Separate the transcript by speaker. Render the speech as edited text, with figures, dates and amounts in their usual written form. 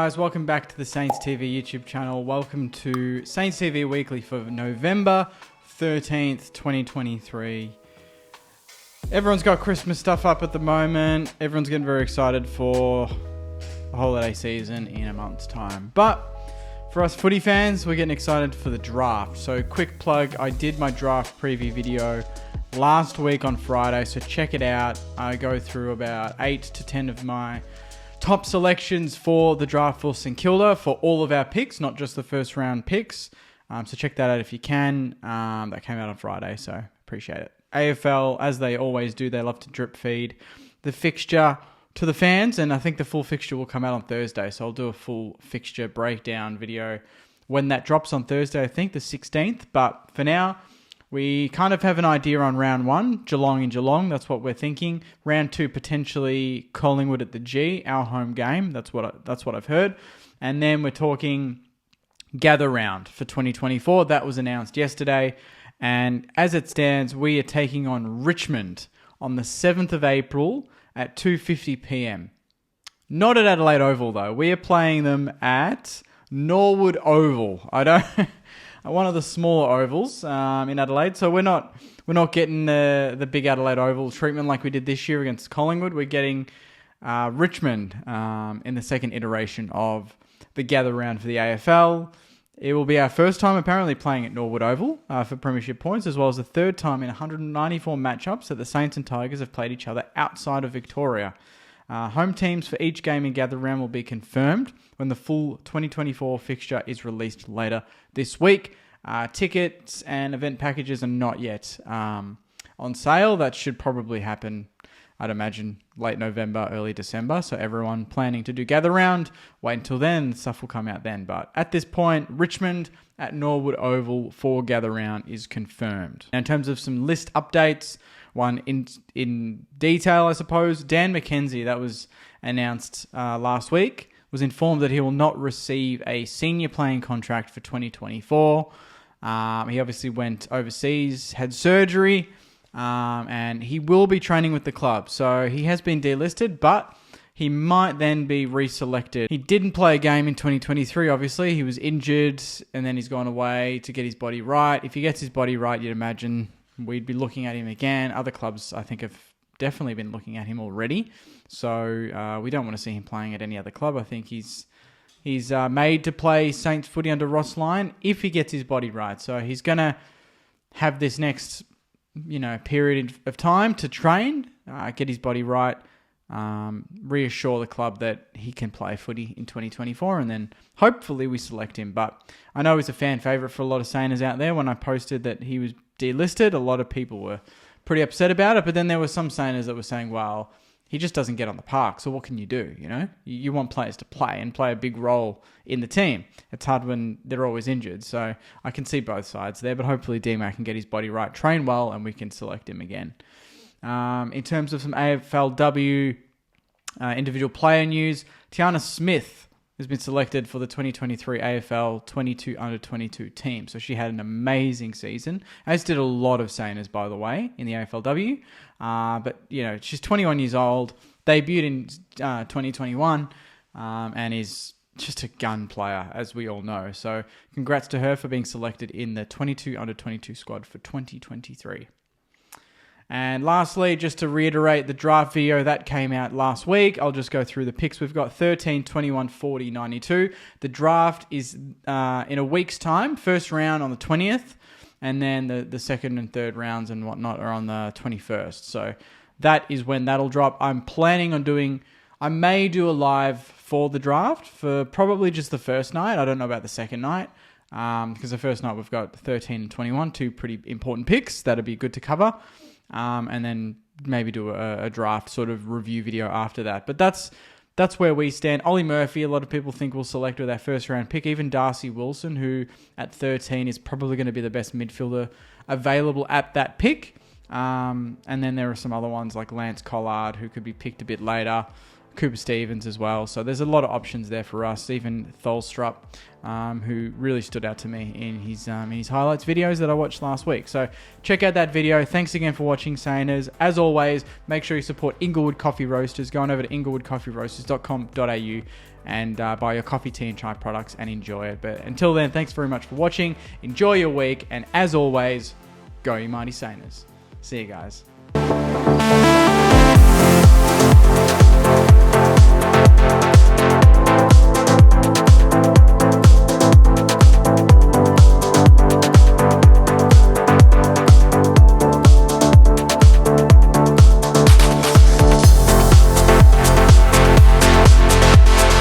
Speaker 1: guys, welcome back to the Saints TV YouTube channel. Welcome to Saints TV Weekly for November 13th, 2023. Everyone's got Christmas stuff up at the moment. Everyone's getting very excited for the holiday season in a month's time. But for us footy fans, we're getting excited for the draft. So quick plug, I did my draft preview video last week on Friday, so check it out. I go through about 8 to 10 of my top selections for the draft for St Kilda for all of our picks, not just the first round picks. So check that out if you can. That came out on Friday, so appreciate it. AFL, as they always do, they love to drip feed the fixture to the fans, and I think the full fixture will come out on Thursday, so I'll do a full fixture breakdown video when that drops on Thursday, I think the 16th. But for now, we kind of have an idea on round 1, Geelong in Geelong. That's what we're thinking. Round 2, potentially Collingwood at the G, our home game. That's what I've heard. And then we're talking gather round for 2024. That was announced yesterday. And as it stands, we are taking on Richmond on the 7th of April at 2:50 p.m. Not at Adelaide Oval, though. We are playing them at Norwood Oval. One of the smaller ovals in Adelaide. So we're not getting the big Adelaide Oval treatment like we did this year against Collingwood. We're getting Richmond in the second iteration of the gather round for the AFL. It will be our first time apparently playing at Norwood Oval for premiership points, as well as the third time in 194 matchups that the Saints and Tigers have played each other outside of Victoria. Home teams for each game in gather round will be confirmed when the full 2024 fixture is released later this week. Tickets and event packages are not yet on sale. That should probably happen, I'd imagine, late November, early December. So everyone planning to do gather round, wait until then. Stuff will come out then. But at this point, Richmond at Norwood Oval for gather round is confirmed. Now, in terms of some list updates, one in detail, I suppose, Dan McKenzie, that was announced last week, was informed that he will not receive a senior playing contract for 2024. He obviously went overseas, had surgery, and he will be training with the club. So he has been delisted, but he might then be reselected. He didn't play a game in 2023, obviously. He was injured, and then he's gone away to get his body right. If he gets his body right, you'd imagine we'd be looking at him again. Other clubs, I think, have definitely been looking at him already. So we don't want to see him playing at any other club. I think he's made to play Saints footy under Ross Lyon if he gets his body right. So he's going to have this next period of time to train, get his body right, reassure the club that he can play footy in 2024, and then hopefully we select him. But I know he's a fan favourite for a lot of Sainers out there. When I posted that he was delisted, a lot of people were pretty upset about it, but then there were some Sainers that were saying, well, he just doesn't get on the park, so what can you do, You want players to play and play a big role in the team. It's hard when they're always injured, so I can see both sides there, but hopefully D-Mac can get his body right, train well, and we can select him again. In terms of some AFLW individual player news, Tiana Smith has been selected for the 2023 AFL 22 under 22 team. So she had an amazing season, as did a lot of Sainers, by the way, in the AFLW. But, she's 21 years old, debuted in 2021, and is just a gun player, as we all know. So congrats to her for being selected in the 22 under 22 squad for 2023. And lastly, just to reiterate the draft video that came out last week, I'll just go through the picks. We've got 13, 21, 40, 92. The draft is in a week's time. First round on the 20th, and then the second and third rounds and whatnot are on the 21st. So that is when that'll drop. I'm planning on I may do a live for the draft for probably just the first night. I don't know about the second night. Because the first night we've got 13 and 21, two pretty important picks. That'd be good to cover. And then maybe do a draft sort of review video after that. But that's where we stand. Ollie Murphy, a lot of people think we'll select with our first round pick. Even Darcy Wilson, who at 13 is probably going to be the best midfielder available at that pick. And then there are some other ones like Lance Collard, who could be picked a bit later. Cooper Stevens as well. So there's a lot of options there for us. Even Tholstrup, who really stood out to me in his highlights videos that I watched last week. So check out that video. Thanks again for watching, Saners. As always, make sure you support Inglewood Coffee Roasters. Go on over to inglewoodcoffeeroasters.com.au and buy your coffee, tea, and chai products and enjoy it. But until then, thanks very much for watching. Enjoy your week. And as always, go you mighty Saners. See you guys.